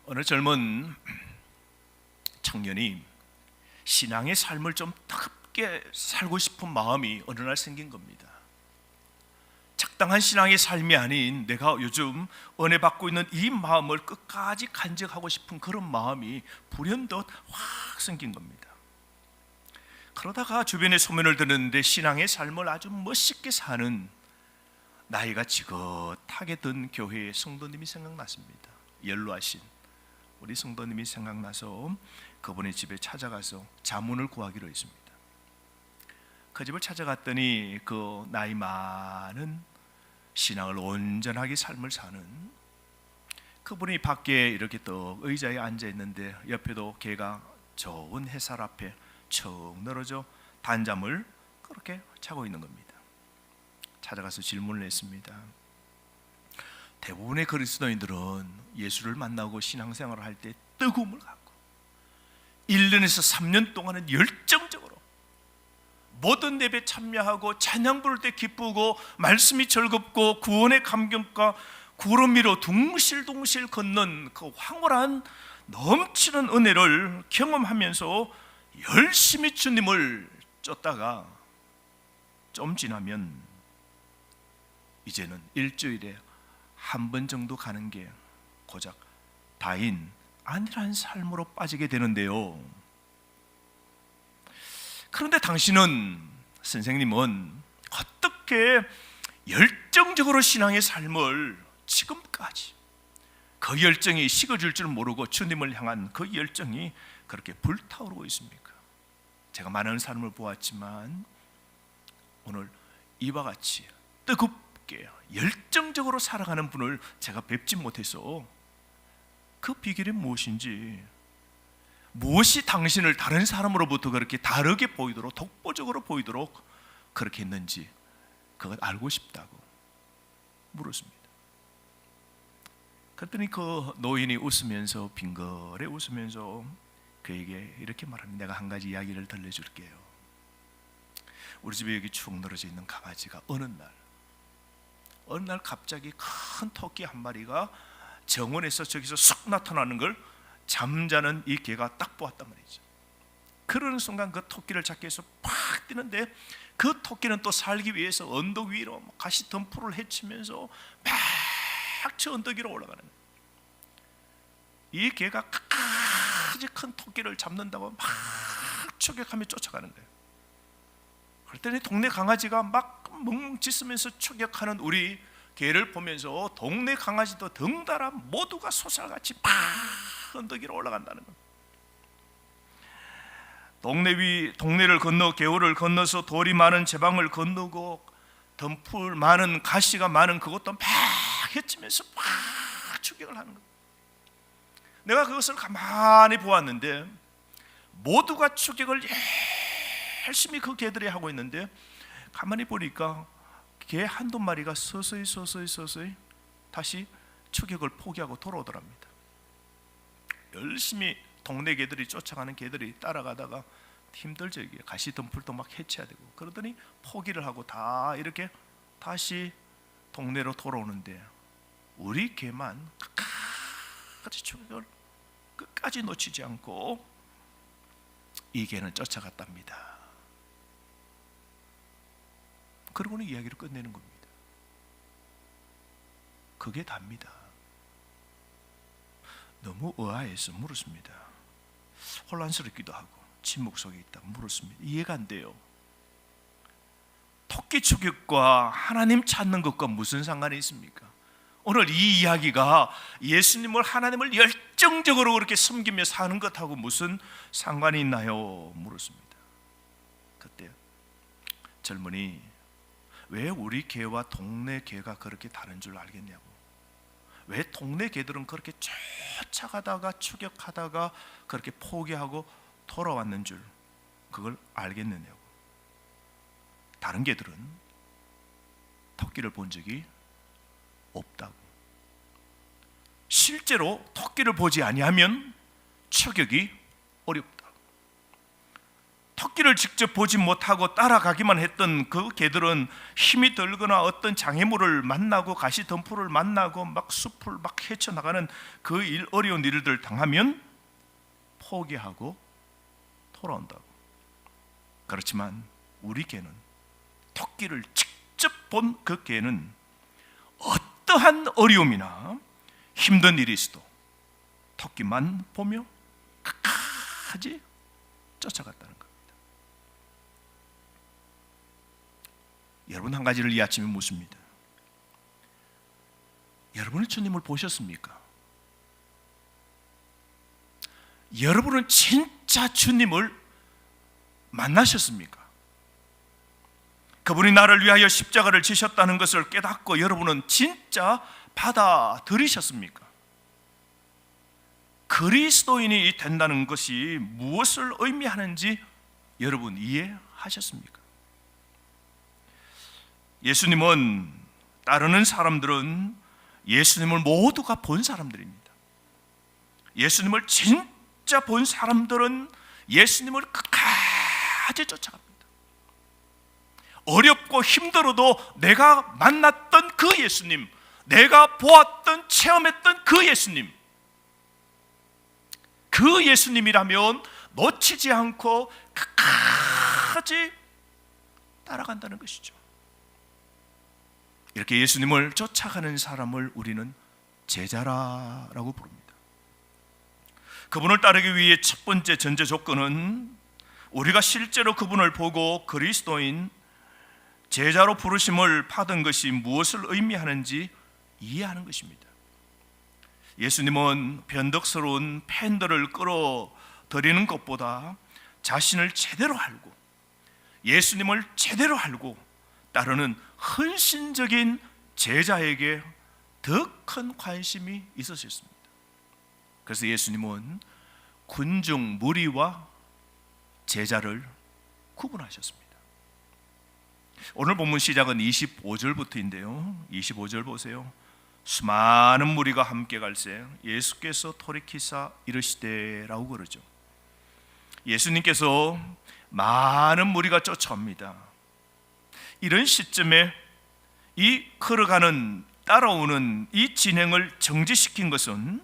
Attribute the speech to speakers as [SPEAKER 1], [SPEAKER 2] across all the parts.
[SPEAKER 1] 어느 젊은 청년이 신앙의 삶을 좀 뜨겁게 살고 싶은 마음이 어느 날 생긴 겁니다. 적당한 신앙의 삶이 아닌 내가 요즘 은혜 받고 있는 이 마음을 끝까지 간직하고 싶은 그런 마음이 불현듯 확 생긴 겁니다. 그러다가 주변의 소문을 듣는데 신앙의 삶을 아주 멋있게 사는 나이가 지긋하게 든 교회의 성도님이 생각났습니다. 연로하신 우리 성도님이 생각나서 그분의 집에 찾아가서 자문을 구하기로 했습니다. 그 집을 찾아갔더니 그 나이 많은 신앙을 온전하게 삶을 사는 그분이 밖에 이렇게 또 의자에 앉아 있는데 옆에도 개가 좋은 햇살 앞에 척 늘어져 단잠을 그렇게 자고 있는 겁니다. 찾아가서 질문을 했습니다. 대부분의 그리스도인들은 예수를 만나고 신앙생활을 할 때 뜨거움을 갖고 1년에서 3년 동안은 열정적으로 모든 예배 참여하고 찬양 부를 때 기쁘고 말씀이 즐겁고 구원의 감격과 구름 위로 둥실둥실 걷는 그 황홀한 넘치는 은혜를 경험하면서 열심히 주님을 쫓다가 좀 지나면 이제는 일주일에 한 번 정도 가는 게 고작 다인 아니란 삶으로 빠지게 되는데요. 그런데 당신은, 선생님은 어떻게 열정적으로 신앙의 삶을 지금까지 그 열정이 식어질 줄 모르고 주님을 향한 그 열정이 그렇게 불타오르고 있습니까? 제가 많은 삶을 보았지만 오늘 이와 같이 뜨겁게 열정적으로 살아가는 분을 제가 뵙지 못해서 그 비결이 무엇인지, 무엇이 당신을 다른 사람으로부터 그렇게 다르게 보이도록, 독보적으로 보이도록 그렇게 했는지 그걸 알고 싶다고 물었습니다. 그랬더니 그 노인이 웃으면서, 빙그레 웃으면서 그에게 이렇게 말합니다. 내가 한 가지 이야기를 들려줄게요. 우리 집에 여기 축 늘어져 있는 강아지가 어느 날 갑자기 큰 토끼 한 마리가 정원에서 저기서 쑥 나타나는 걸 잠자는 이 개가 딱 보았단 말이죠. 그러는 순간 그 토끼를 잡기 위해서 팍 뛰는데 그 토끼는 또 살기 위해서 언덕 위로 가시 덤불을 헤치면서 막 저 언덕 위로 올라가는 거예요. 이 개가 끝까지 큰 토끼를 잡는다고 막 추격하며 쫓아가는 거예요. 그랬더니 동네 강아지가 막 멍멍 짖으면서 추격하는 우리 개를 보면서 동네 강아지도 덩달아 모두가 소살같이 팍 언덕 위로 올라간다는 겁니다. 동네를 건너 개울을 건너서 돌이 많은 제방을 건너고 덤불 많은 가시가 많은 그것도 막 헤치면서 막 추격을 하는 겁니다. 내가 그것을 가만히 보았는데 모두가 추격을 열심히 그 개들이 하고 있는데 가만히 보니까 개 한두 마리가 서서히 다시 추격을 포기하고 돌아오더랍니다. 열심히 동네 개들이 쫓아가는 개들이 따라가다가 힘들죠. 가시 덤불도 막 해쳐야 되고 그러더니 포기를 하고 다 이렇게 다시 동네로 돌아오는데 우리 개만 끝까지 추격을 끝까지 놓치지 않고 이 개는 쫓아갔답니다. 그러고는 이야기를 끝내는 겁니다. 그게 답니다. 너무 의아해서 물었습니다. 혼란스럽기도 하고 침묵 속에 있다 물었습니다. 이해가 안 돼요. 토끼 추격과 하나님 찾는 것과 무슨 상관이 있습니까? 오늘 이 이야기가 예수님을, 하나님을 열정적으로 그렇게 섬기며 사는 것하고 무슨 상관이 있나요? 물었습니다. 그때 젊은이, 왜 우리 개와 동네 개가 그렇게 다른 줄 알겠냐고, 왜 동네 개들은 그렇게 쫓아가다가 추격하다가 그렇게 포기하고 돌아왔는 줄 그걸 알겠느냐고. 다른 개들은 토끼를 본 적이 없다고. 실제로 토끼를 보지 아니하면 추격이 어렵다. 토끼를 직접 보지 못하고 따라가기만 했던 그 개들은 힘이 들거나 어떤 장애물을 만나고 가시덤불을 만나고 막 숲을 막 헤쳐나가는 그 어려운 일들 당하면 포기하고 돌아온다고. 그렇지만 우리 개는, 토끼를 직접 본 그 개는 어떠한 어려움이나 힘든 일이 있어도 토끼만 보며 끝까지 쫓아갔다는 겁니다. 여러분, 한 가지를 이 아침에 묻습니다. 여러분은 주님을 보셨습니까? 여러분은 진짜 주님을 만나셨습니까? 그분이 나를 위하여 십자가를 지셨다는 것을 깨닫고 여러분은 진짜 받아들이셨습니까? 그리스도인이 된다는 것이 무엇을 의미하는지 여러분 이해하셨습니까? 예수님은, 따르는 사람들은 예수님을 모두가 본 사람들입니다. 예수님을 진짜 본 사람들은 예수님을 끝까지 쫓아갑니다. 어렵고 힘들어도 내가 만났던 그 예수님, 내가 보았던, 체험했던 그 예수님, 그 예수님이라면 놓치지 않고 끝까지 따라간다는 것이죠. 이렇게 예수님을 쫓아가는 사람을 우리는 제자라고 부릅니다. 그분을 따르기 위해 첫 번째 전제 조건은 우리가 실제로 그분을 보고 그리스도인, 제자로 부르심을 받은 것이 무엇을 의미하는지 이해하는 것입니다. 예수님은 변덕스러운 팬들을 끌어들이는 것보다 자신을 제대로 알고 예수님을 제대로 알고 따르는 헌신적인 제자에게 더 큰 관심이 있으셨습니다. 그래서 예수님은 군중 무리와 제자를 구분하셨습니다. 오늘 본문 시작은 25절부터인데요 25절 보세요. 수많은 무리가 함께 갈새 예수께서 돌이키사 이르시되 라고 그러죠. 예수님께서 많은 무리가 쫓아옵니다. 이런 시점에 이 걸어가는, 따라오는 이 진행을 정지시킨 것은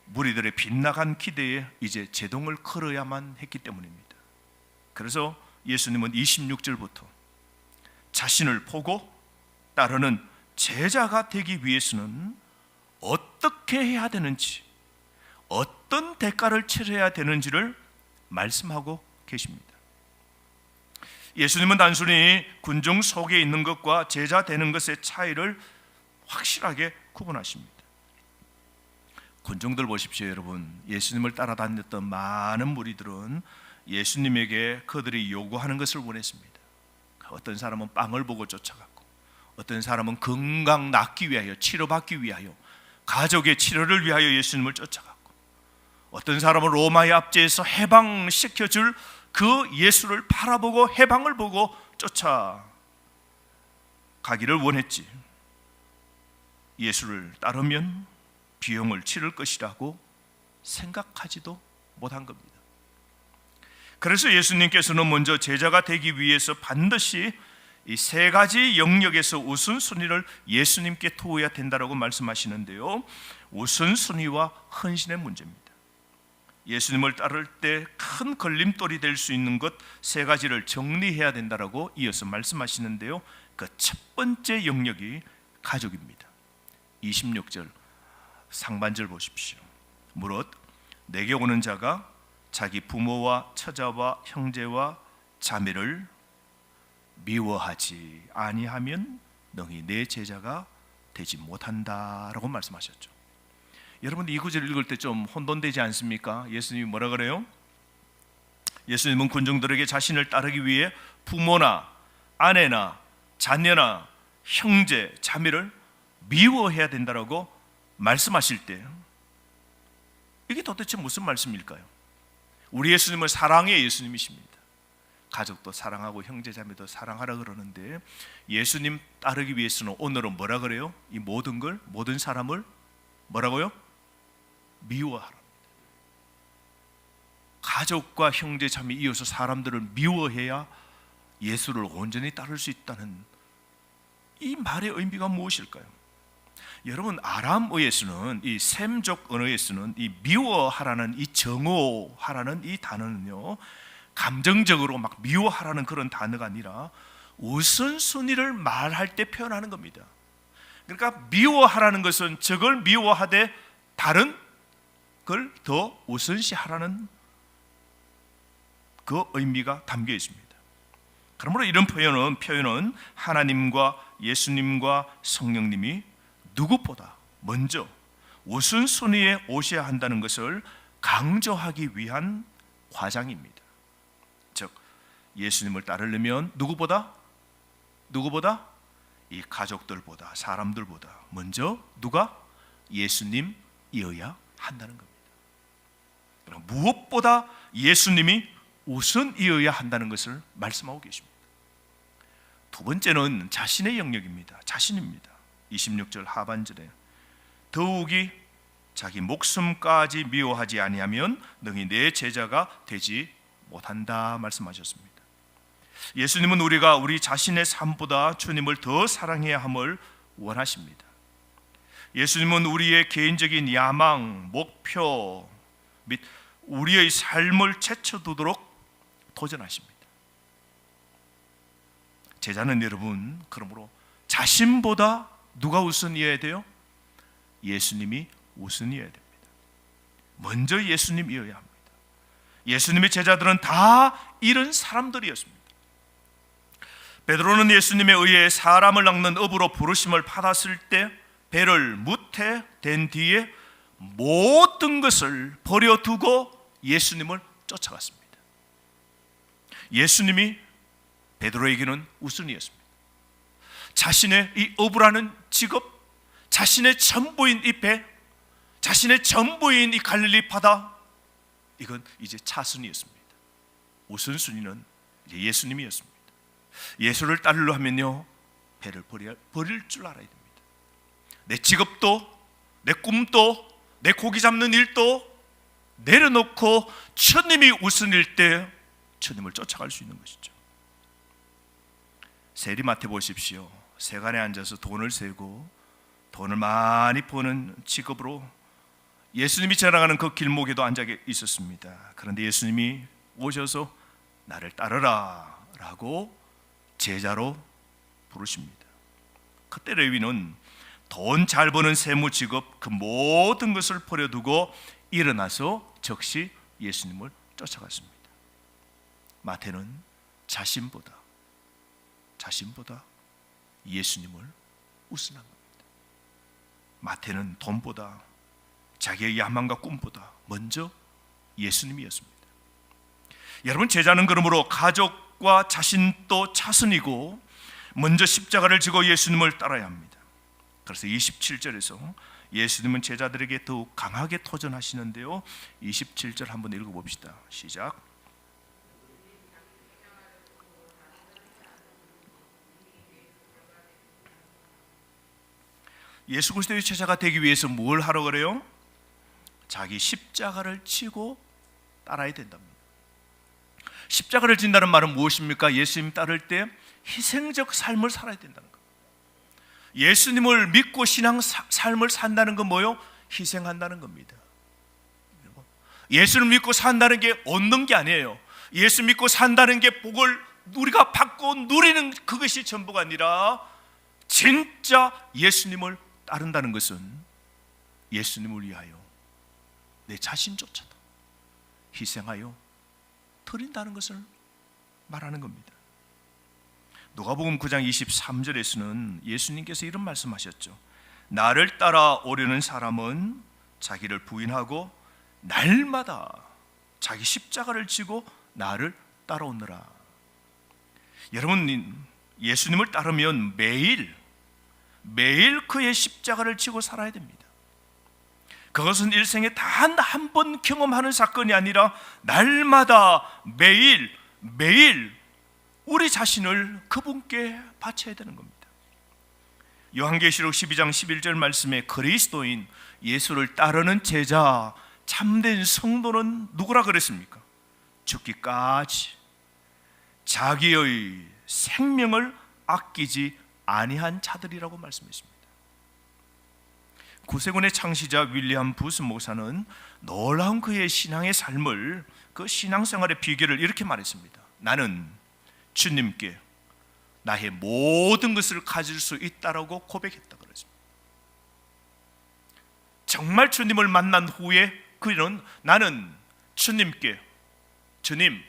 [SPEAKER 1] 무리들의 빗나간 기대에 이제 제동을 걸어야만 했기 때문입니다. 그래서 예수님은 26절부터 자신을 보고 따르는 제자가 되기 위해서는 어떻게 해야 되는지, 어떤 대가를 치러야 되는지를 말씀하고 계십니다. 예수님은 단순히 군중 속에 있는 것과 제자 되는 것의 차이를 확실하게 구분하십니다. 군중들 보십시오, 여러분. 예수님을 따라다녔던 많은 무리들은 예수님에게 그들이 요구하는 것을 원했습니다. 어떤 사람은 빵을 보고 쫓아갔고, 어떤 사람은 건강 낫기 위하여, 치료받기 위하여, 가족의 치료를 위하여 예수님을 쫓아갔고, 어떤 사람은 로마의 압제에서 해방시켜줄 그 예수를 바라보고 해방을 보고 쫓아가기를 원했지, 예수를 따르면 비용을 치를 것이라고 생각하지도 못한 겁니다. 그래서 예수님께서는 먼저 제자가 되기 위해서 반드시 이 세 가지 영역에서 우선순위를 예수님께 두어야 된다고 말씀하시는데요, 우선순위와 헌신의 문제입니다. 예수님을 따를 때 큰 걸림돌이 될 수 있는 것 세 가지를 정리해야 된다고 이어서 말씀하시는데요, 그 첫 번째 영역이 가족입니다. 26절 상반절 보십시오. 무릇 내게 오는 자가 자기 부모와 처자와 형제와 자매를 미워하지 아니하면 너희 내 제자가 되지 못한다라고 말씀하셨죠. 여러분, 이 구절을 읽을 때 좀 혼돈되지 않습니까? 예수님이 뭐라 그래요? 예수님은 군중들에게 자신을 따르기 위해 부모나 아내나 자녀나 형제, 자매를 미워해야 된다라고 말씀하실 때 이게 도대체 무슨 말씀일까요? 우리 예수님은 사랑의 예수님이십니다. 가족도 사랑하고 형제 자매도 사랑하라 그러는데 예수님 따르기 위해서는 오늘은 뭐라 그래요? 이 모든 걸, 모든 사람을 뭐라고요? 미워하라. 가족과 형제 자매 이어서 사람들을 미워해야 예수를 온전히 따를 수 있다는 이 말의 의미가 무엇일까요? 여러분, 아람어에서는, 이 셈족 언어에서는 이 미워하라는, 이 정오하라는 이 단어는요, 감정적으로 막 미워하라는 그런 단어가 아니라 우선순위를 말할 때 표현하는 겁니다. 그러니까 미워하라는 것은 저걸 미워하되 다른 걸 더 우선시하라는 그 의미가 담겨 있습니다. 그러므로 이런 표현은 하나님과 예수님과 성령님이 누구보다 먼저 우선순위에 오셔야 한다는 것을 강조하기 위한 과장입니다. 즉, 예수님을 따르려면 누구보다 이 가족들보다, 사람들보다 먼저 누가? 예수님이어야 한다는 겁니다. 무엇보다 예수님이 우선이어야 한다는 것을 말씀하고 계십니다. 두 번째는 자신의 영역입니다. 자신입니다. 26절 하반절에 더욱이 자기 목숨까지 미워하지 아니하면 능히 내 제자가 되지 못한다 말씀하셨습니다. 예수님은 우리가 우리 자신의 삶보다 주님을 더 사랑해야 함을 원하십니다. 예수님은 우리의 개인적인 야망, 목표 및 우리의 삶을 제쳐두도록 도전하십니다. 제자는 여러분, 그러므로 자신보다 누가 우선이어야 돼요? 예수님이 우선이어야 됩니다. 먼저 예수님이어야 합니다. 예수님의 제자들은 다 이런 사람들이었습니다. 베드로는 예수님에 의해 사람을 낚는 업으로 부르심을 받았을 때 배를 무태된 뒤에 모든 것을 버려두고 예수님을 쫓아갔습니다. 예수님이 베드로에게는 우선이었습니다. 자신의 이 업으라는 직업, 자신의 전부인 이 배, 자신의 전부인 이 갈릴리 바다, 이건 이제 차순이었습니다. 우선순위는 이제 예수님이었습니다. 예수를 따르려 하면요, 배를 버릴 줄 알아야 됩니다. 내 직업도, 내 꿈도, 내 고기 잡는 일도 내려놓고 주님이 우선일 때 주님을 쫓아갈 수 있는 것이죠. 세리마태 보십시오. 세간에 앉아서 돈을 세고 돈을 많이 버는 직업으로 예수님이 지나가는 그 길목에도 앉아 있었습니다. 그런데 예수님이 오셔서 나를 따르라 라고 제자로 부르십니다. 그때 레위는 돈 잘 버는 세무 직업 그 모든 것을 버려두고 일어나서 즉시 예수님을 쫓아갔습니다. 마태는 자신보다 예수님을 우선한 겁니다. 마태는 돈보다, 자기의 야망과 꿈보다 먼저 예수님이었습니다. 여러분, 제자는 그러므로 가족과 자신도 차선이고 먼저 십자가를 지고 예수님을 따라야 합니다. 그래서 27절에서 예수님은 제자들에게 더욱 강하게 도전하시는데요, 27절 한번 읽어봅시다. 시작. 예수 그리스도의 제자가 되기 위해서 뭘 하러 그래요? 자기 십자가를 치고 따라야 된답니다. 십자가를 진다는 말은 무엇입니까? 예수님 따를 때 희생적 삶을 살아야 된다는 것. 예수님을 믿고 신앙 삶을 산다는 건 뭐요? 희생한다는 겁니다. 예수를 믿고 산다는 게 얻는 게 아니에요. 예수 믿고 산다는 게 복을 우리가 받고 누리는 그것이 전부가 아니라 진짜 예수님을 따른다는 것은 예수님을 위하여 내 자신조차도 희생하여 드린다는 것을 말하는 겁니다. 누가복음 9장 23절에서는 예수님께서 이런 말씀하셨죠. 나를 따라오려는 사람은 자기를 부인하고 날마다 자기 십자가를 지고 나를 따라오느라. 여러분, 예수님을 따르면 매일 그의 십자가를 지고 살아야 됩니다. 그것은 일생에 단 한 번 경험하는 사건이 아니라 날마다 매일 우리 자신을 그분께 바쳐야 되는 겁니다. 요한계시록 12장 11절 말씀에 그리스도인 예수를 따르는 제자, 참된 성도는 누구라 그랬습니까? 죽기까지 자기의 생명을 아끼지 아니한 자들이라고 말씀했습니다. 구세군의 창시자 윌리엄 부스 목사는 놀라운 그의 신앙의 삶을, 그 신앙생활의 비결을 이렇게 말했습니다. 나는 주님께 나의 모든 것을 가질 수 있다라고 고백했다 그랬습니다. 정말 주님을 만난 후에 그는 나는 주님께, 주님,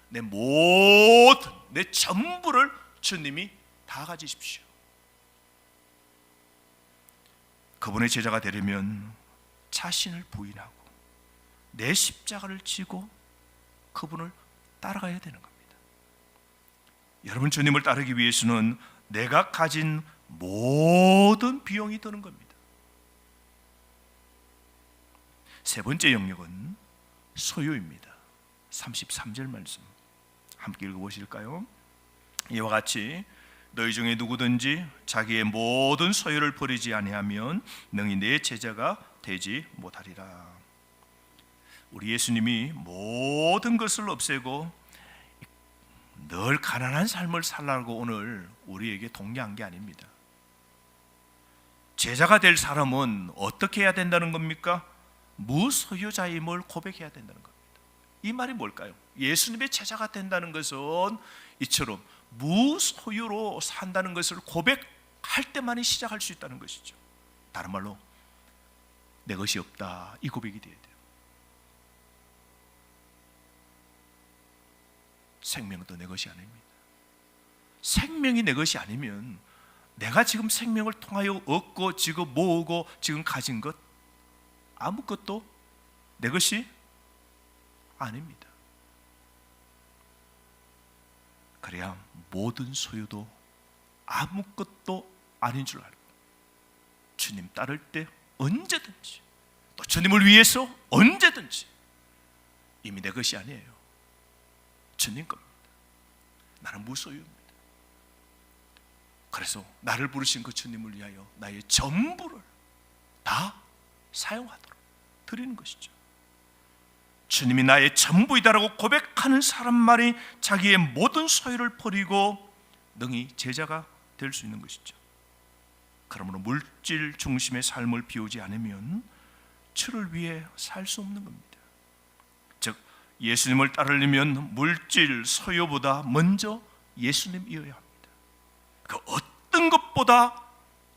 [SPEAKER 1] 내 모든, 내 전부를 주님이 다 가지십시오. 그분의 제자가 되려면 자신을 부인하고 내 십자가를 지고 그분을 따라가야 되는 겁니다. 여러분, 주님을 따르기 위해서는 내가 가진 모든 비용이 드는 겁니다. 세 번째 영역은 소유입니다. 33절 말씀 함께 읽어보실까요? 이와 같이 너희 중에 누구든지 자기의 모든 소유를 버리지 아니하면 능히 내 제자가 되지 못하리라. 우리 예수님이 모든 것을 없애고 늘 가난한 삶을 살라고 오늘 우리에게 독려한 게 아닙니다. 제자가 될 사람은 어떻게 해야 된다는 겁니까? 무소유자임을 고백해야 된다는 겁니다. 이 말이 뭘까요? 예수님의 제자가 된다는 것은 이처럼 무소유로 산다는 것을 고백할 때만이 시작할 수 있다는 것이죠. 다른 말로 내 것이 없다, 이 고백이 돼야 돼요. 생명도 내 것이 아닙니다. 생명이 내 것이 아니면 내가 지금 생명을 통하여 얻고 지금 모으고 지금 가진 것 아무것도 내 것이 아닙니다. 그래야 모든 소유도 아무것도 아닌 줄 알고 주님 따를 때 언제든지, 또 주님을 위해서 언제든지 이미 내 것이 아니에요. 주님 겁니다. 나는 무소유입니다. 그래서 나를 부르신 그 주님을 위하여 나의 전부를 다 사용하도록 드리는 것이죠. 주님이 나의 전부이다라고 고백하는 사람만이 자기의 모든 소유를 버리고 능히 제자가 될 수 있는 것이죠. 그러므로 물질 중심의 삶을 비우지 않으면 주를 위해 살 수 없는 겁니다. 즉 예수님을 따르려면 물질 소유보다 먼저 예수님이어야 합니다. 그 어떤 것보다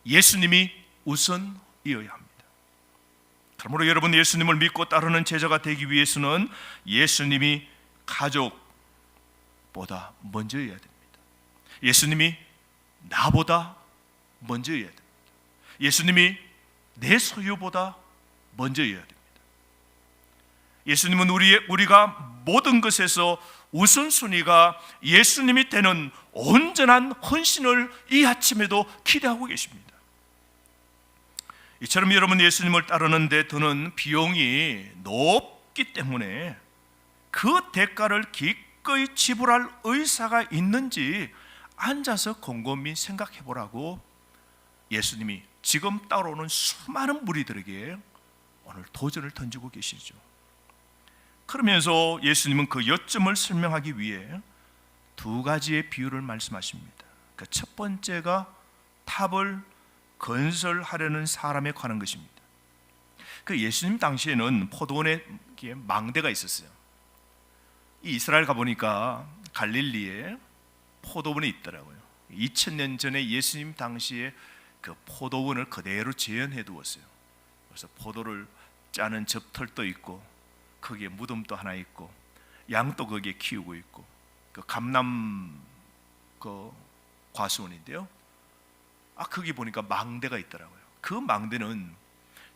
[SPEAKER 1] 예수님이 우선이어야 합니다. 그러므로 여러분, 예수님을 믿고 따르는 제자가 되기 위해서는 예수님이 가족보다 먼저여야 됩니다. 예수님이 나보다 먼저여야 됩니다. 예수님이 내 소유보다 먼저여야 됩니다. 예수님은 우리가 모든 것에서 우선순위가 예수님이 되는 온전한 헌신을 이 아침에도 기대하고 계십니다. 이처럼 여러분, 예수님을 따르는데 드는 비용이 높기 때문에 그 대가를 기꺼이 지불할 의사가 있는지 앉아서 곰곰이 생각해 보라고 예수님이 지금 따라오는 수많은 무리들에게 오늘 도전을 던지고 계시죠. 그러면서 예수님은 그 요점을 설명하기 위해 두 가지의 비유를 말씀하십니다. 그 첫 번째가 탑을 건설하려는 사람에 관한 것입니다. 그 예수님 당시에는 포도원에 망대가 있었어요. 이 이스라엘 가보니까 갈릴리에 포도원이 있더라고요. 2000년 전에 예수님 당시에 그 포도원을 그대로 재현해 두었어요. 그래서 포도를 짜는 접털도 있고 거기에 무덤도 하나 있고 양도 거기에 키우고 있고, 그 감람 그 과수원인데요. 거기 보니까 망대가 있더라고요. 그 망대는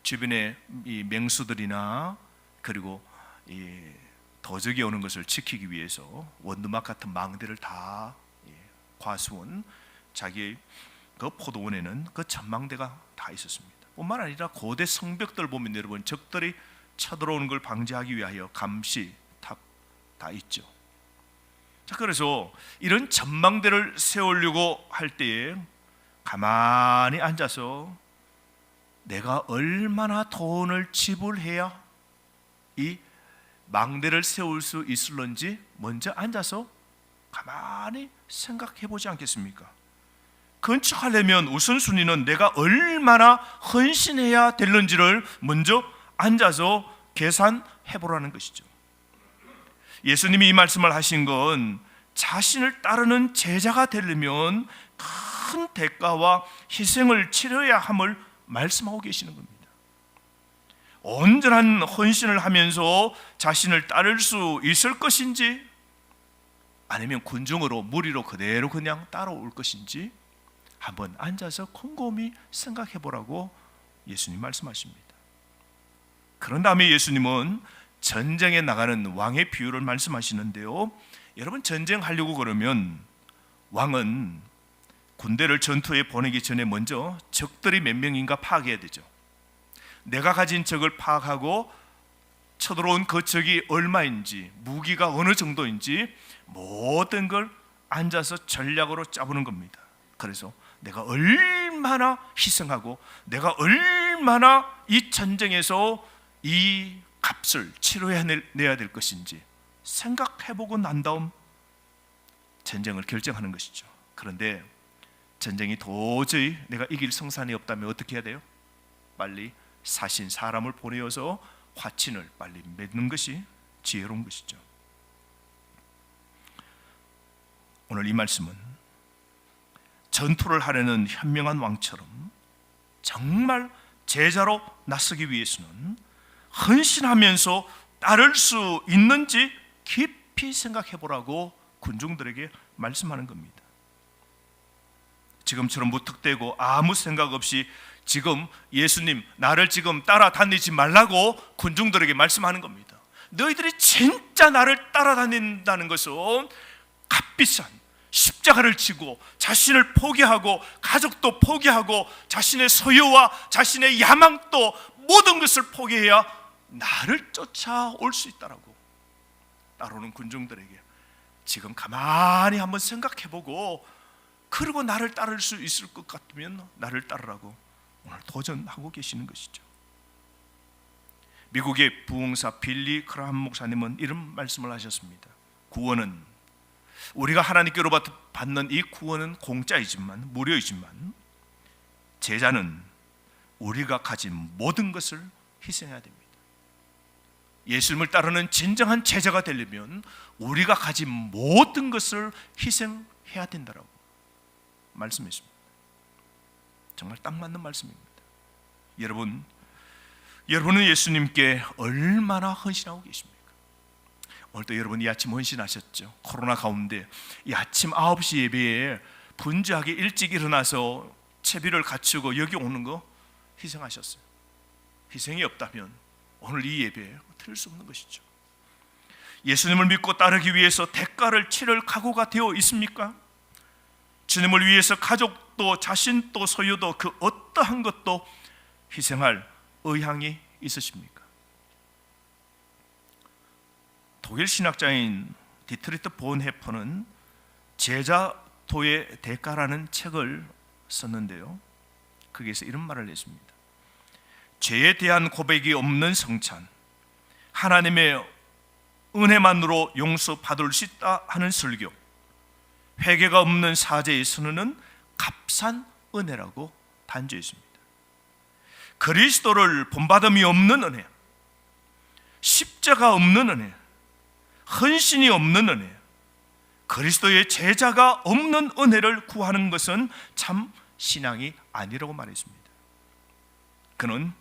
[SPEAKER 1] 주변에 이 맹수들이나 그리고 이 도적이 오는 것을 지키기 위해서 원두막 같은 망대를 다 과수원, 자기 그 포도원에는 그 전망대가 다 있었습니다. 뿐만 아니라 고대 성벽들 보면 여러분, 적들이 쳐들어오는 걸 방지하기 위하여 감시 탑 다 있죠. 자, 그래서 이런 전망대를 세우려고 할 때에 가만히 앉아서 내가 얼마나 돈을 지불해야 이 망대를 세울 수 있을런지 먼저 앉아서 가만히 생각해 보지 않겠습니까? 건축하려면 우선순위는 내가 얼마나 헌신해야 될는지를 먼저 앉아서 계산해 보라는 것이죠. 예수님이 이 말씀을 하신 건 자신을 따르는 제자가 되려면 큰 대가와 희생을 치러야 함을 말씀하고 계시는 겁니다. 온전한 헌신을 하면서 자신을 따를 수 있을 것인지, 아니면 군중으로 무리로 그대로 그냥 따라올 것인지 한번 앉아서 곰곰이 생각해 보라고 예수님 말씀하십니다. 그런 다음에 예수님은 전쟁에 나가는 왕의 비유를 말씀하시는데요, 여러분, 전쟁하려고 그러면 왕은 군대를 전투에 보내기 전에 먼저 적들이 몇 명인가 파악해야 되죠. 내가 가진 적을 파악하고 쳐들어온 그 적이 얼마인지, 무기가 어느 정도인지 모든 걸 앉아서 전략으로 짜보는 겁니다. 그래서 내가 얼마나 희생하고 내가 얼마나 이 전쟁에서 이 값을 치러내야 될 것인지 생각해보고 난 다음 전쟁을 결정하는 것이죠. 그런데 전쟁이 도저히 내가 이길 성산이 없다면 어떻게 해야 돼요? 빨리 사신 사람을 보내어서 화친을 빨리 맺는 것이 지혜로운 것이죠. 오늘 이 말씀은 전투를 하려는 현명한 왕처럼 정말 제자로 나서기 위해서는 헌신하면서 따를 수 있는지 깊이 생각해 보라고 군중들에게 말씀하는 겁니다. 지금처럼 무턱대고 아무 생각 없이 지금 예수님 나를 지금 따라다니지 말라고 군중들에게 말씀하는 겁니다. 너희들이 진짜 나를 따라다닌다는 것은 값비싼 십자가를 지고 자신을 포기하고 가족도 포기하고 자신의 소유와 자신의 야망도 모든 것을 포기해야 나를 쫓아올 수 있다라고 따라오는 군중들에게 지금 가만히 한번 생각해보고, 그리고 나를 따를 수 있을 것 같으면 나를 따르라고 오늘 도전하고 계시는 것이죠. 미국의 부흥사 빌리 크라함 목사님은 이런 말씀을 하셨습니다. 구원은, 우리가 하나님께로부터 받는 이 구원은 공짜이지만, 무료이지만, 제자는 우리가 가진 모든 것을 희생해야 됩니다. 예수님을 따르는 진정한 제자가 되려면 우리가 가진 모든 것을 희생해야 된다라고 말씀했습니다. 정말 딱 맞는 말씀입니다. 여러분은 예수님께 얼마나 헌신하고 계십니까? 오늘도 여러분 이 아침 헌신하셨죠? 코로나 가운데 이 아침 9시 예배에 분주하게 일찍 일어나서 채비를 갖추고 여기 오는 거 희생하셨어요. 희생이 없다면 오늘 이 예배에 틀릴 수 없는 것이죠. 예수님을 믿고 따르기 위해서 대가를 치를 각오가 되어 있습니까? 주님을 위해서 가족도 자신도 소유도 그 어떠한 것도 희생할 의향이 있으십니까? 독일 신학자인 디트리트 본헤퍼는 제자도의 대가라는 책을 썼는데요, 거기에서 이런 말을 했습니다. 죄에 대한 고백이 없는 성찬, 하나님의 은혜만으로 용서받을 수 있다 하는 설교, 회개가 없는 사죄의 선언은 값싼 은혜라고 단죄했습니다. 그리스도를 본받음이 없는 은혜, 십자가 없는 은혜, 헌신이 없는 은혜, 그리스도의 제자가 없는 은혜를 구하는 것은 참 신앙이 아니라고 말했습니다. 그는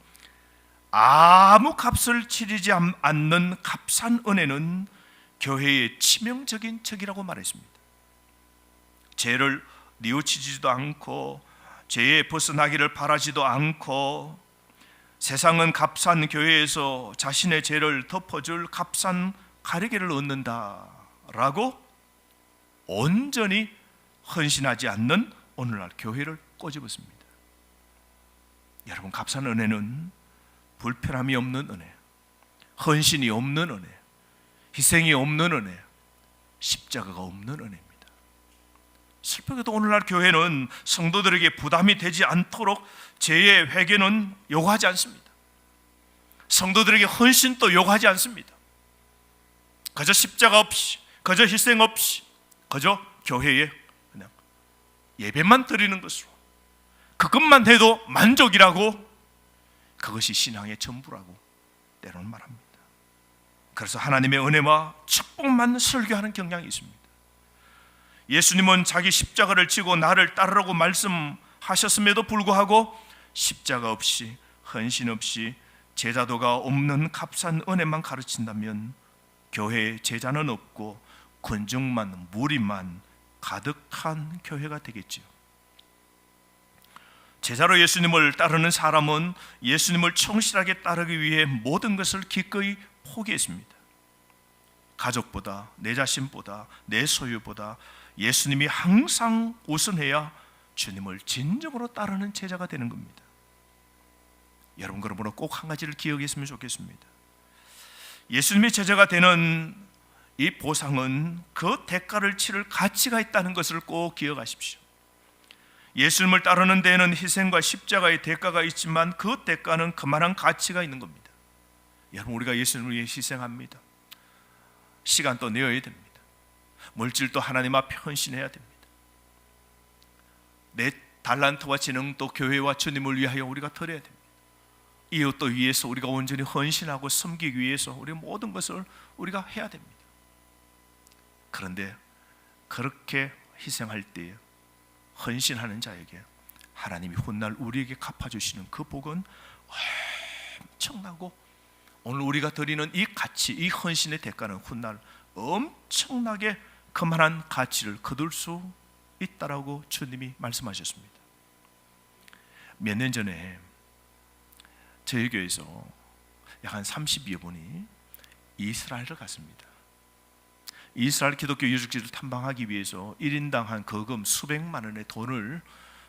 [SPEAKER 1] 아무 값을 치르지 않는 값싼 은혜는 교회의 치명적인 적이라고 말했습니다. 죄를 뉘우치지도 않고 죄에 벗어나기를 바라지도 않고 세상은 값싼 교회에서 자신의 죄를 덮어줄 값싼 가리개를 얻는다라고 온전히 헌신하지 않는 오늘날 교회를 꼬집었습니다. 여러분, 값싼 은혜는 불편함이 없는 은혜, 헌신이 없는 은혜, 희생이 없는 은혜, 십자가가 없는 은혜입니다. 슬프게도 오늘날 교회는 성도들에게 부담이 되지 않도록 죄의 회개는 요구하지 않습니다. 성도들에게 헌신도 요구하지 않습니다. 그저 십자가 없이, 그저 희생 없이, 그저 교회에 그냥 예배만 드리는 것으로, 그것만 해도 만족이라고, 그것이 신앙의 전부라고 때로는 말합니다. 그래서 하나님의 은혜와 축복만 설교하는 경향이 있습니다. 예수님은 자기 십자가를 지고 나를 따르라고 말씀하셨음에도 불구하고 십자가 없이, 헌신 없이, 제자도가 없는 값싼 은혜만 가르친다면 교회에 제자는 없고 군중만, 무리만 가득한 교회가 되겠지요. 제자로 예수님을 따르는 사람은 예수님을 충실하게 따르기 위해 모든 것을 기꺼이 포기했습니다. 가족보다, 내 자신보다, 내 소유보다 예수님이 항상 우선해야 주님을 진정으로 따르는 제자가 되는 겁니다. 여러분, 그러므로 꼭 한 가지를 기억했으면 좋겠습니다. 예수님의 제자가 되는 이 보상은 그 대가를 치를 가치가 있다는 것을 꼭 기억하십시오. 예수님을 따르는 데에는 희생과 십자가의 대가가 있지만 그 대가는 그만한 가치가 있는 겁니다. 여러분, 우리가 예수님을 위해 희생합니다. 시간도 내어야 됩니다. 물질도 하나님 앞에 헌신해야 됩니다. 내 달란트와 재능도 교회와 주님을 위하여 우리가 드려야 됩니다. 이웃도 위해서 우리가 온전히 헌신하고 섬기기 위해서 우리 모든 것을 우리가 해야 됩니다. 그런데 그렇게 희생할 때 헌신하는 자에게 하나님이 훗날 우리에게 갚아주시는 그 복은 엄청나고, 오늘 우리가 드리는 이 가치, 이 헌신의 대가는 훗날 엄청나게 그만한 가치를 거둘 수 있다라고 주님이 말씀하셨습니다. 몇 년 전에 저희 교회에서 약 한 30여 분이 이스라엘을 갔습니다. 이스라엘 기독교 유적지를 탐방하기 위해서 1인당 한 거금 수백만 원의 돈을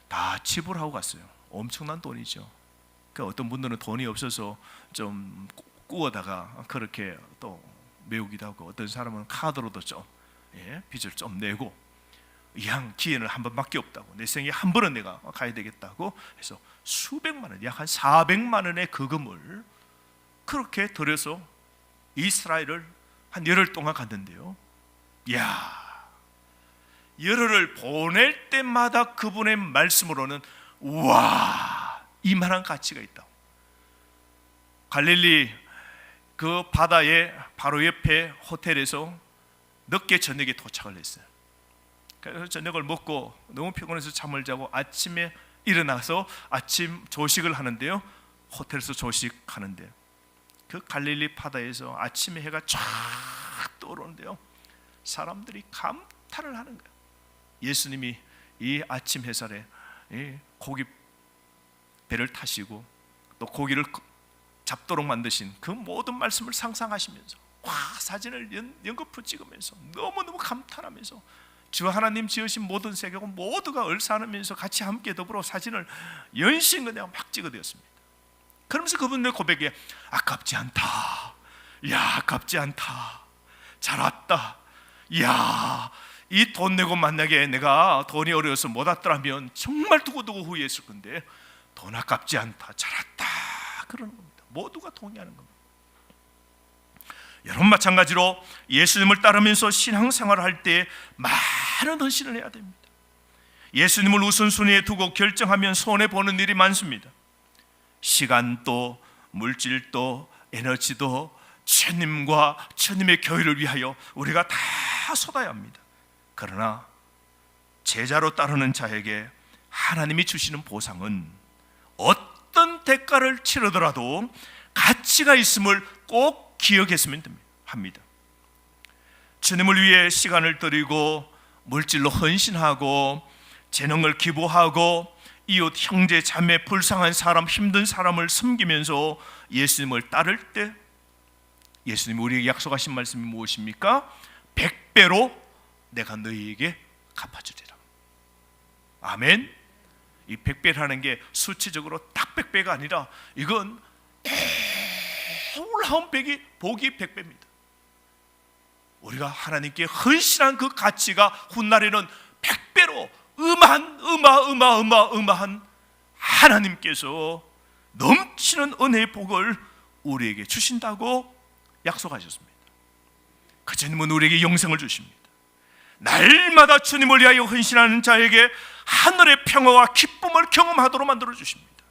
[SPEAKER 1] 다 지불하고 갔어요. 엄청난 돈이죠. 그러니까 어떤 분들은 돈이 없어서 좀 꾸어다가 그렇게 또 메우기도 하고, 어떤 사람은 카드로도 좀 빚을 좀 내고, 이왕 기회는 한 번밖에 없다고, 내 생에 한 번은 내가 가야 되겠다고 해서 수백만 원, 약 한 400만 원의 거금을 그렇게 들여서 이스라엘을 한 열흘 동안 갔는데요. 이야, 열흘을 보낼 때마다 그분의 말씀으로는 우와, 이만한 가치가 있다. 갈릴리 그 바다의 바로 옆에 호텔에서 늦게 저녁에 도착을 했어요. 그래서 저녁을 먹고 너무 피곤해서 잠을 자고 아침에 일어나서 아침 조식을 하는데요, 호텔에서 조식하는데 그 갈릴리 바다에서 아침에 해가 쫙 떠오르는데요, 사람들이 감탄을 하는 거예요. 예수님이 이 아침 햇살에 고기 배를 타시고 또 고기를 잡도록 만드신 그 모든 말씀을 상상하시면서 사진을 연거푸 찍으면서 너무너무 감탄하면서 주 하나님 지으신 모든 세계고 모두가 얼싸안으면서 같이 함께 더불어 사진을 연신 그냥 막 찍어대었습니다. 그러면서 그분들 고백에 아깝지 않다, 야 아깝지 않다, 잘 왔다, 야 이 돈 내고 만약에 내가 돈이 어려워서 못 왔더라면 정말 두고두고 후회했을 건데 돈 아깝지 않다, 잘 왔다, 그러는 겁니다. 모두가 동의하는 겁니다. 여러분, 마찬가지로 예수님을 따르면서 신앙생활을 할 때 많은 헌신을 해야 됩니다. 예수님을 우선순위에 두고 결정하면 손해보는 일이 많습니다. 시간도, 물질도, 에너지도 주님과 주님의 교회를 위하여 우리가 다 쏟아야 합니다. 그러나 제자로 따르는 자에게 하나님이 주시는 보상은 어떤 대가를 치르더라도 가치가 있음을 꼭 기억했으면 합니다. 주님을 위해 시간을 드리고 물질로 헌신하고 재능을 기부하고 이웃 형제 자매 불쌍한 사람 힘든 사람을 섬기면서 예수님을 따를 때 예수님이 우리에게 약속하신 말씀이 무엇입니까? 100배로 내가 너희에게 갚아주리라. 아멘. 이 100배라는 게 수치적으로 딱 100배가 아니라 이건 놀라운 복이 100배입니다. 우리가 하나님께 헌신한 그 가치가 훗날에는 100배로 어마한 하나님께서 넘치는 은혜의 복을 우리에게 주신다고 약속하셨습니다. 그 주님은 우리에게 영생을 주십니다. 날마다 주님을 위하여 헌신하는 자에게 하늘의 평화와 기쁨을 경험하도록 만들어 주십니다.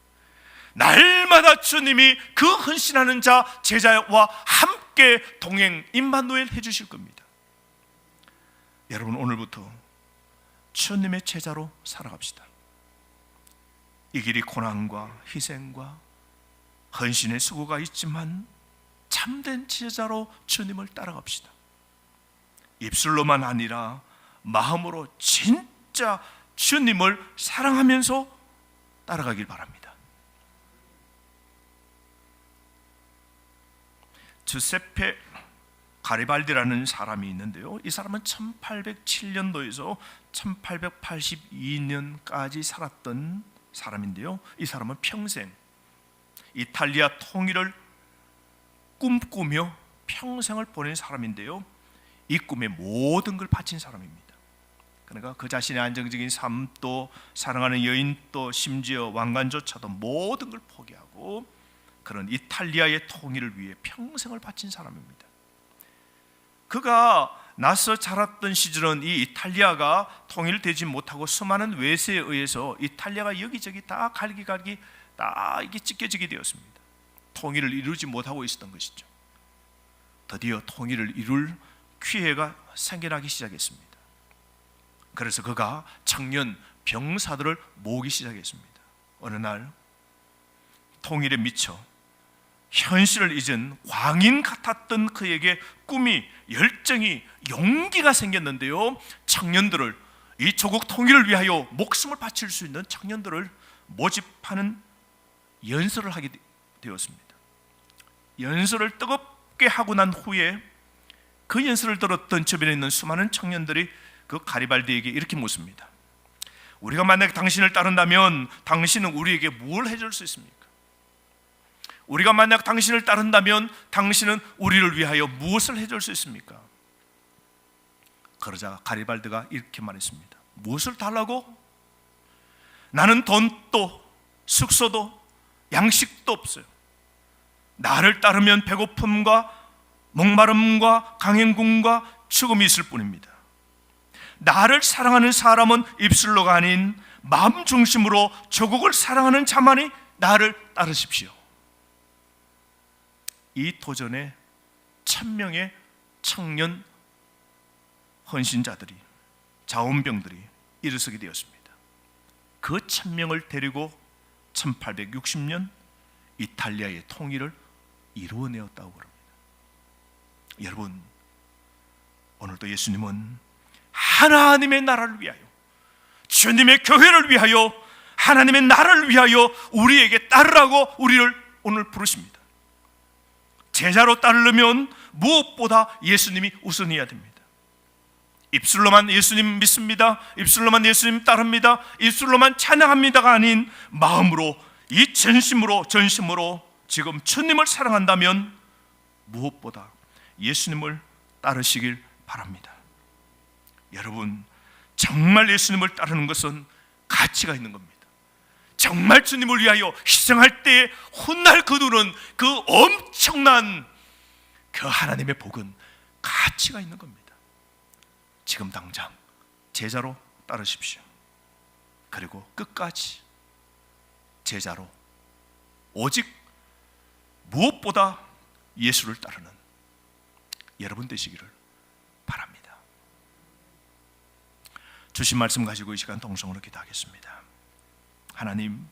[SPEAKER 1] 날마다 주님이 그 헌신하는 자 제자와 함께 동행 임마누엘 해주실 겁니다. 여러분, 오늘부터 주님의 제자로 살아갑시다. 이 길이 고난과 희생과 헌신의 수고가 있지만 참된 제자로 주님을 따라갑시다. 입술로만 아니라 마음으로 진짜 주님을 사랑하면서 따라가길 바랍니다. 주세페 가리발디라는 사람이 있는데요, 이 사람은 1807년도에서 1882년까지 살았던 사람인데요, 이 사람은 평생 이탈리아 통일을 꿈꾸며 평생을 보낸 사람인데요, 이 꿈에 모든 걸 바친 사람입니다. 그러니까 그 자신의 안정적인 삶도, 사랑하는 여인도, 심지어 왕관조차도 모든 걸 포기하고 그런 이탈리아의 통일을 위해 평생을 바친 사람입니다. 그가 나서 자랐던 시절은 이 이탈리아가 통일되지 못하고 수많은 외세에 의해서 이탈리아가 여기저기 다 갈기갈기 다 이게 찢겨지게 되었습니다. 통일을 이루지 못하고 있었던 것이죠. 드디어 통일을 이룰 기회가 생겨나기 시작했습니다. 그래서 그가 청년 병사들을 모으기 시작했습니다. 어느 날 통일에 미쳐 현실을 잊은 광인 같았던 그에게 꿈이, 열정이, 용기가 생겼는데요, 청년들을, 이 조국 통일을 위하여 목숨을 바칠 수 있는 청년들을 모집하는 연설을 하게 되었습니다. 연설을 뜨겁게 하고 난 후에 그 연설을 들었던 주변에 있는 수많은 청년들이 그 가리발디에게 이렇게 묻습니다. 우리가 만약에 당신을 따른다면 당신은 우리에게 뭘 해줄 수 있습니까? 우리가 만약 당신을 따른다면 당신은 우리를 위하여 무엇을 해줄 수 있습니까? 그러자 가리발디가 이렇게 말했습니다. 무엇을 달라고? 나는 돈도 숙소도 양식도 없어요. 나를 따르면 배고픔과 목마름과 강행군과 죽음이 있을 뿐입니다. 나를 사랑하는 사람은 입술로가 아닌 마음 중심으로 조국을 사랑하는 자만이 나를 따르십시오. 이 도전에 1000명의 청년 헌신자들이, 자원병들이 일어서게 되었습니다. 그 1000명을 데리고 1860년 이탈리아의 통일을 이루어내었다고 그럽니다. 여러분, 오늘도 예수님은 하나님의 나라를 위하여, 주님의 교회를 위하여, 하나님의 나라를 위하여 우리에게 따르라고 우리를 오늘 부르십니다. 제자로 따르려면 무엇보다 예수님이 우선이어야 됩니다. 입술로만 예수님 믿습니다, 입술로만 예수님 따릅니다, 입술로만 찬양합니다가 아닌 마음으로, 이 전심으로 지금 주님을 사랑한다면 무엇보다 예수님을 따르시길 바랍니다. 여러분, 정말 예수님을 따르는 것은 가치가 있는 겁니다. 정말 주님을 위하여 희생할 때에 훗날 거두는 그 엄청난 그 하나님의 복은 가치가 있는 겁니다. 지금 당장 제자로 따르십시오. 그리고 끝까지 제자로, 오직 무엇보다 예수를 따르는 여러분 되시기를 바랍니다. 주신 말씀 가지고 이 시간 동성으로 기도하겠습니다. 하나님,